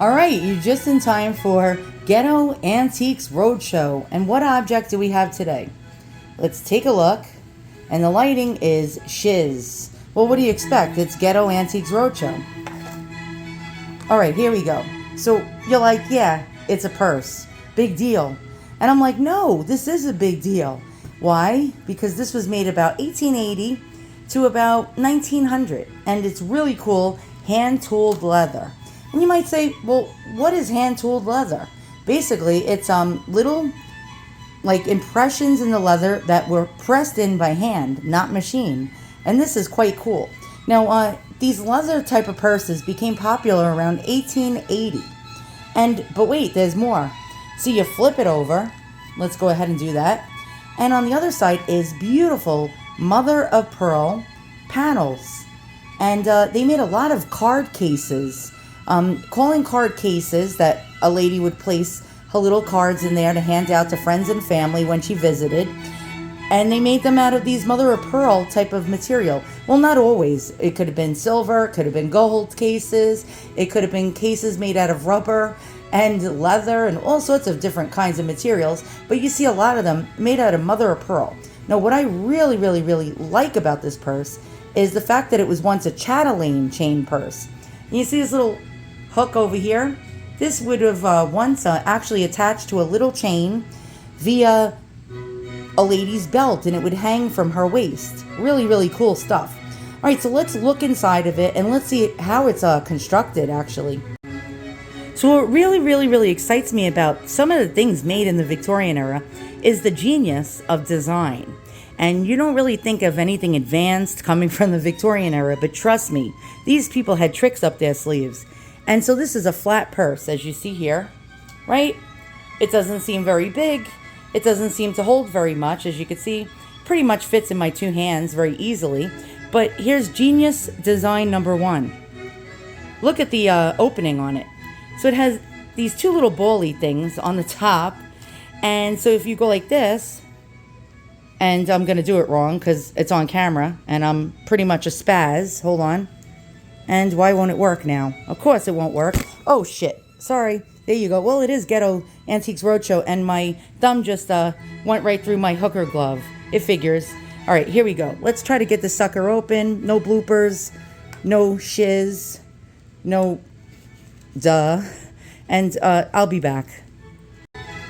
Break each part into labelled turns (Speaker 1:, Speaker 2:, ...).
Speaker 1: All right, you're just in time for Ghetto Antiques Roadshow. And what object do we have today? Let's take a look. And the lighting is shiz. Well, what do you expect? It's Ghetto Antiques Roadshow. All right, here we go. So you're like, yeah, it's a purse. Big deal. And I'm like, no, this is a big deal. Why? Because this was made about 1880 to about 1900. And it's really cool, hand-tooled leather. And you might say, well, what is hand-tooled leather? Basically, it's little like impressions in the leather that were pressed in by hand, not machine. And this is quite cool. Now, these leather type of purses became popular around 1880. But wait, there's more. See, you flip it over. Let's go ahead and do that. And on the other side is beautiful mother of pearl panels. And they made a lot of card cases. Calling card cases that a lady would place her little cards in there to hand out to friends and family when she visited. And they made them out of these mother of pearl type of material. Well, not always. It could have been silver, it could have been gold cases, it could have been cases made out of rubber and leather and all sorts of different kinds of materials. But you see a lot of them made out of mother of pearl. Now, what I really, really, really like about this purse is the fact that it was once a chatelaine chain purse. And you see this little hook over here? This would have once actually attached to a little chain via a lady's belt, and it would hang from her waist. Really, really cool stuff. All right, so let's look inside of it and let's see how it's constructed actually. So what really, really, really excites me about some of the things made in the Victorian era is the genius of design. And you don't really think of anything advanced coming from the Victorian era, but trust me, these people had tricks up their sleeves. And so this is a flat purse, as you see here, right? It doesn't seem very big. It doesn't seem to hold very much. As you can see, pretty much fits in my two hands very easily. But here's genius design number one. Look at the opening on it. So it has these two little bally things on the top. And so if you go like this, and I'm going to do it wrong because it's on camera, and I'm pretty much a spaz. Hold on. And why won't it work now? Of course it won't work. Oh, shit. Sorry. There you go. Well, it is Ghetto Antiques Roadshow, and my thumb just went right through my hooker glove. It figures. All right, here we go. Let's try to get this sucker open. No bloopers. No shiz. No duh. And I'll be back.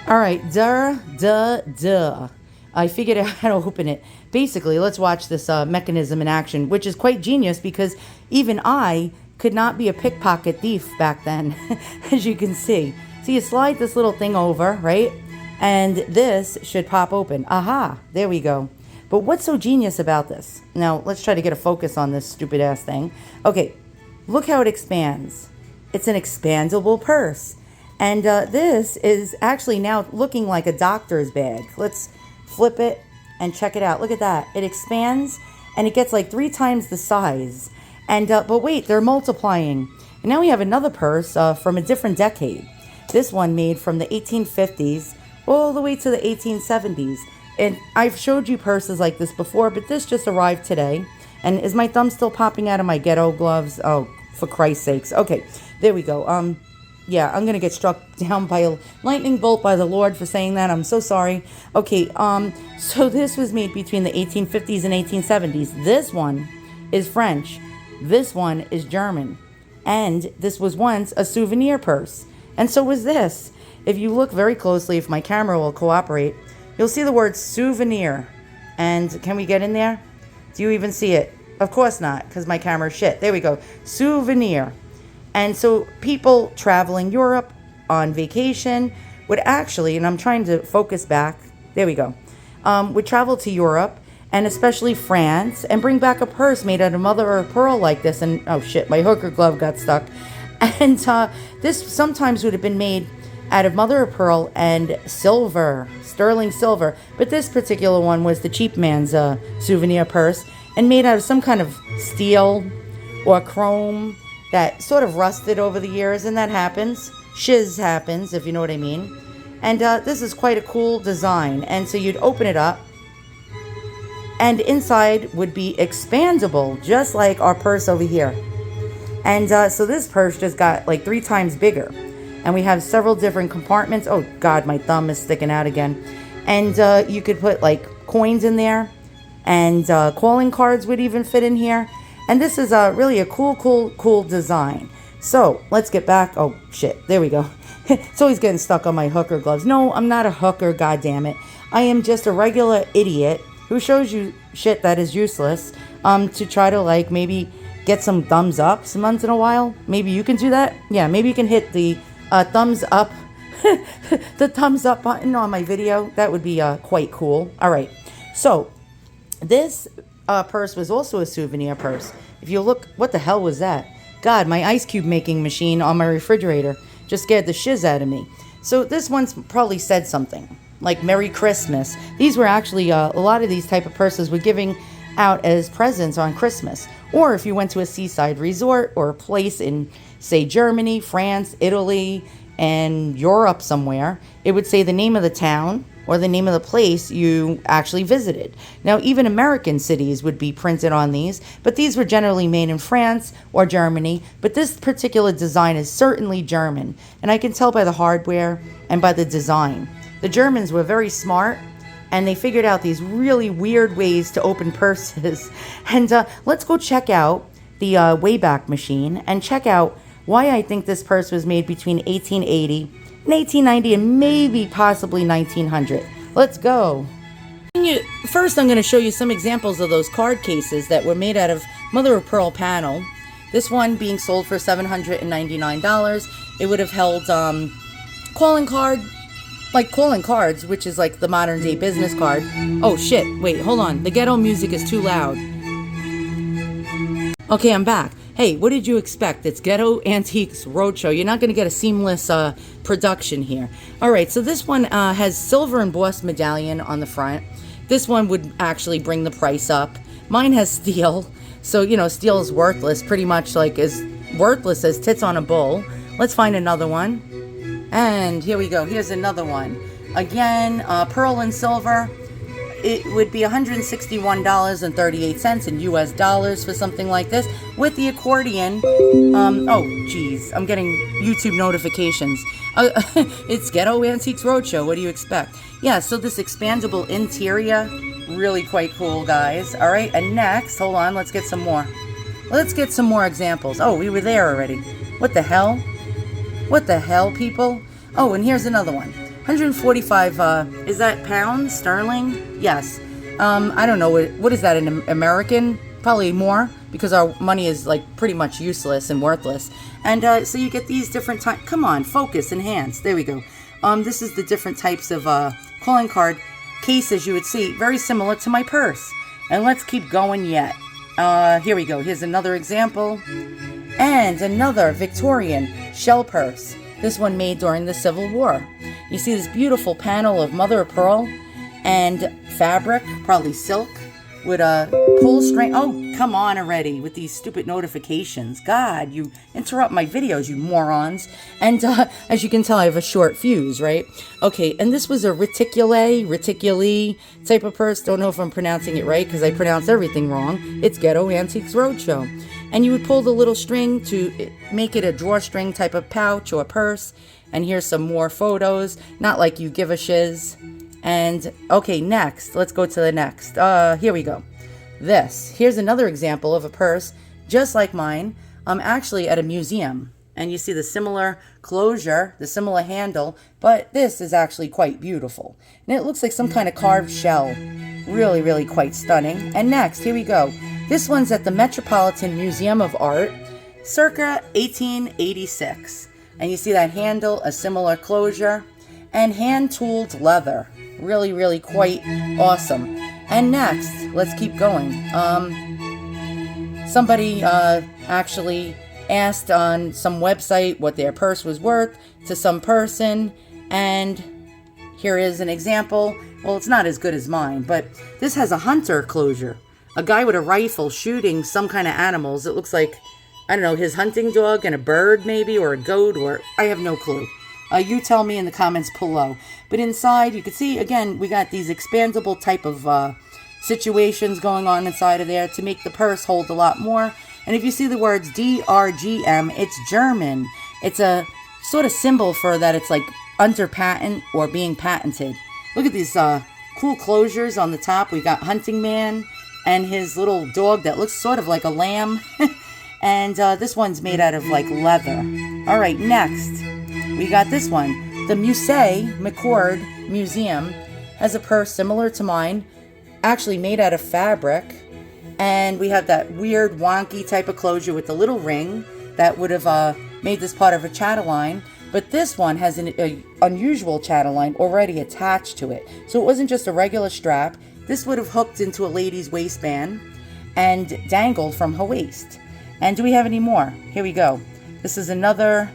Speaker 1: All right. Duh. I figured out how to open it. Basically, let's watch this mechanism in action, which is quite genius because even I could not be a pickpocket thief back then, as you can see. So you slide this little thing over, right? And this should pop open. Aha, there we go. But what's so genius about this? Now, let's try to get a focus on this stupid ass thing. Okay, look how it expands. It's an expandable purse. And this is actually now looking like a doctor's bag. Let's flip it and check it out. Look at that. It expands and it gets like 3 times the size. And but wait, they're multiplying. And now we have another purse from a different decade. This one made from the 1850s all the way to the 1870s. And I've showed you purses like this before, but this just arrived today. And is my thumb still popping out of my Ghetto gloves? Oh, for Christ's sakes. Okay, there we go. Yeah, I'm going to get struck down by a lightning bolt by the Lord for saying that. I'm so sorry. Okay, so this was made between the 1850s and 1870s. This one is French. This one is German. And this was once a souvenir purse. And so was this. If you look very closely, if my camera will cooperate, you'll see the word souvenir. And can we get in there? Do you even see it? Of course not, because my camera's shit. There we go. Souvenir. And so people traveling Europe on vacation would actually, and I'm trying to focus back, there we go, would travel to Europe and especially France and bring back a purse made out of mother of pearl like this. And oh shit, my hooker glove got stuck. And this sometimes would have been made out of mother of pearl and silver, sterling silver. But this particular one was the cheap man's souvenir purse and made out of some kind of steel or chrome that sort of rusted over the years, and that happens. Shiz happens, if you know what I mean. And this is quite a cool design. And so you'd open it up, and inside would be expandable, just like our purse over here. And so this purse just got like 3 times bigger. And we have several different compartments. Oh God, my thumb is sticking out again. And you could put like coins in there, and calling cards would even fit in here. And this is really a cool design. So let's get back. Oh shit, there we go. It's always getting stuck on my hooker gloves. No, I'm not a hooker, goddammit. I am just a regular idiot who shows you shit that is useless to try to like maybe get some thumbs up some once in a while. Maybe you can do that. Yeah, maybe you can hit the thumbs up, the thumbs up button on my video. That would be quite cool. All right, so this purse was also a souvenir purse. If you look, what the hell was that? God, my ice cube making machine on my refrigerator just scared the shiz out of me. So this one's probably said something like Merry Christmas. These were actually a lot of these type of purses were giving out as presents on Christmas. Or if you went to a seaside resort or a place in, say, Germany, France, Italy, and Europe somewhere, it would say the name of the town or the name of the place you actually visited. Now, even American cities would be printed on these, but these were generally made in France or Germany. But this particular design is certainly German, and I can tell by the hardware and by the design. The Germans were very smart, and they figured out these really weird ways to open purses. And let's go check out the Wayback Machine and check out why I think this purse was made between 1880 and 1890 and maybe possibly 1900. Let's go. First, I'm going to show you some examples of those card cases that were made out of mother of pearl panel. This one being sold for $799. It would have held calling cards, which is like the modern day business card. Oh shit, wait, hold on. The ghetto music is too loud. Okay, I'm back. Hey, what did you expect? It's Ghetto Antiques Roadshow. You're not going to get a seamless production here. All right, so this one has silver embossed medallion on the front. This one would actually bring the price up. Mine has steel. So, you know, steel is worthless, pretty much like as worthless as tits on a bull. Let's find another one. And here we go. Here's another one. Again, pearl and silver. It would be $161.38 in US dollars for something like this. With the accordion, oh geez, I'm getting YouTube notifications. It's Ghetto Antiques Roadshow. What do you expect? Yeah, so this expandable interior, really quite cool, guys. All right, and next, hold on, let's get some more. Let's get some more examples. Oh, we were there already. What the hell? What the hell, people? Oh, and here's another one. 145, is that pounds, sterling? Yes. I don't know, what is that in American? Probably more, because our money is like pretty much useless and worthless. And so you get these different types. Come on, focus, enhance. There we go. This is the different types of calling card cases you would see, very similar to my purse. And let's keep going yet. Here we go. Here's another example. And another Victorian shell purse. This one made during the Civil War. You see this beautiful panel of mother of pearl and fabric, probably silk, with a pull string. Oh, come on already with these stupid notifications. God, you interrupt my videos, you morons. And as you can tell, I have a short fuse, right? Okay, and this was a reticule type of purse. Don't know if I'm pronouncing it right because I pronounce everything wrong. It's Ghetto Antiques Roadshow. And you would pull the little string to make it a drawstring type of pouch or purse. And here's some more photos. Not like you give a shiz. And, okay, next. Let's go to the next. Here we go. Here's another example of a purse, just like mine. Actually at a museum. And you see the similar closure, the similar handle. But this is actually quite beautiful. And it looks like some kind of carved shell. Really, really quite stunning. And next, here we go. This one's at the Metropolitan Museum of Art, circa 1886. And you see that handle, a similar closure, and hand-tooled leather. Really, really quite awesome. And next, let's keep going. Somebody actually asked on some website what their purse was worth to some person, and here is an example. Well, it's not as good as mine, but this has a hunter closure. A guy with a rifle shooting some kind of animals. It looks like, I don't know, his hunting dog and a bird maybe, or a goat, or I have no clue. You tell me in the comments below. But inside, you can see, again, we got these expandable type of situations going on inside of there to make the purse hold a lot more. And if you see the words DRGM, it's German. It's a sort of symbol for that it's like under patent or being patented. Look at these cool closures on the top. We got Hunting Man and his little dog that looks sort of like a lamb. And this one's made out of like leather. All right, next we got this one. The Musée McCord Museum has a purse similar to mine, actually made out of fabric. And we have that weird wonky type of closure with the little ring that would have made this part of a chatelaine. But this one has an unusual chatelaine already attached to it. So it wasn't just a regular strap. This would have hooked into a lady's waistband and dangled from her waist. And do we have any more? Here we go. This is another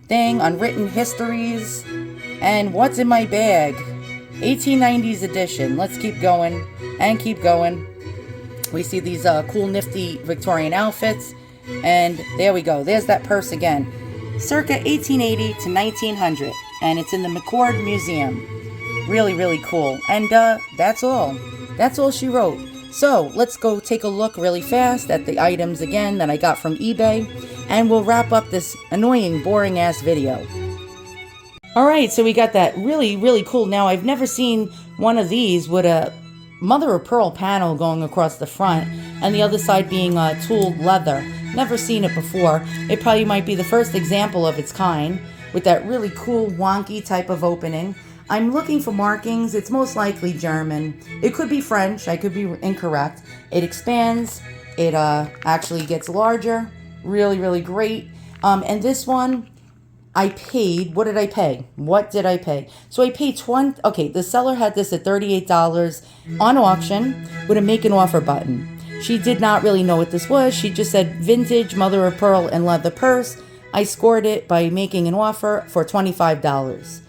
Speaker 1: thing, Unwritten Histories. And what's in my bag? 1890s edition. Let's keep going and keep going. We see these cool, nifty Victorian outfits. And there we go. There's that purse again. Circa 1880 to 1900. And it's in the McCord Museum. Really, really cool. And that's all. That's all she wrote. So let's go take a look really fast at the items again that I got from eBay. And we'll wrap up this annoying, boring-ass video. Alright, so we got that really, really cool. Now, I've never seen one of these with a mother of pearl panel going across the front and the other side being tooled leather. Never seen it before. It probably might be the first example of its kind with that really cool, wonky type of opening. I'm looking for markings. It's most likely German. It could be French. I could be incorrect. It expands. It actually gets larger. Really, really great. And this one, I paid, what did I pay? What did I pay? So I paid the seller had this at $38 on auction with a make an offer button. She did not really know what this was. She just said vintage mother of pearl and leather purse. I scored it by making an offer for $25.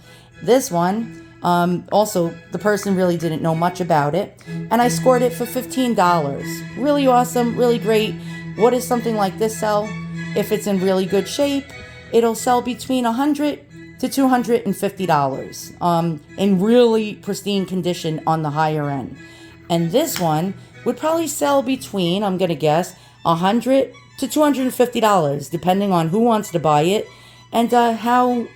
Speaker 1: This one, also the person really didn't know much about it, and I scored it for $15. Really awesome, really great. What does something like this sell? If it's in really good shape, it'll sell between $100 to $250 in really pristine condition on the higher end. And this one would probably sell between, I'm going to guess, $100 to $250, depending on who wants to buy it and how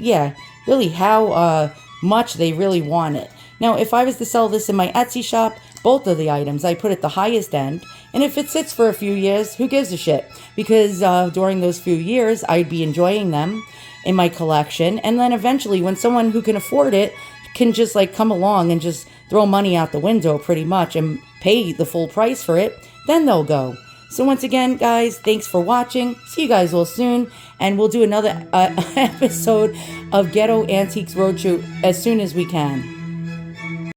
Speaker 1: much they really want it. Now, if I was to sell this in my Etsy shop, both of the items I put at the highest end, and if it sits for a few years, who gives a shit? Because during those few years, I'd be enjoying them in my collection, and then eventually when someone who can afford it can just like come along and just throw money out the window pretty much and pay the full price for it, then they'll go. So once again, guys, thanks for watching. See you guys all soon, and we'll do another episode of Ghetto Antiques Roadshow as soon as we can.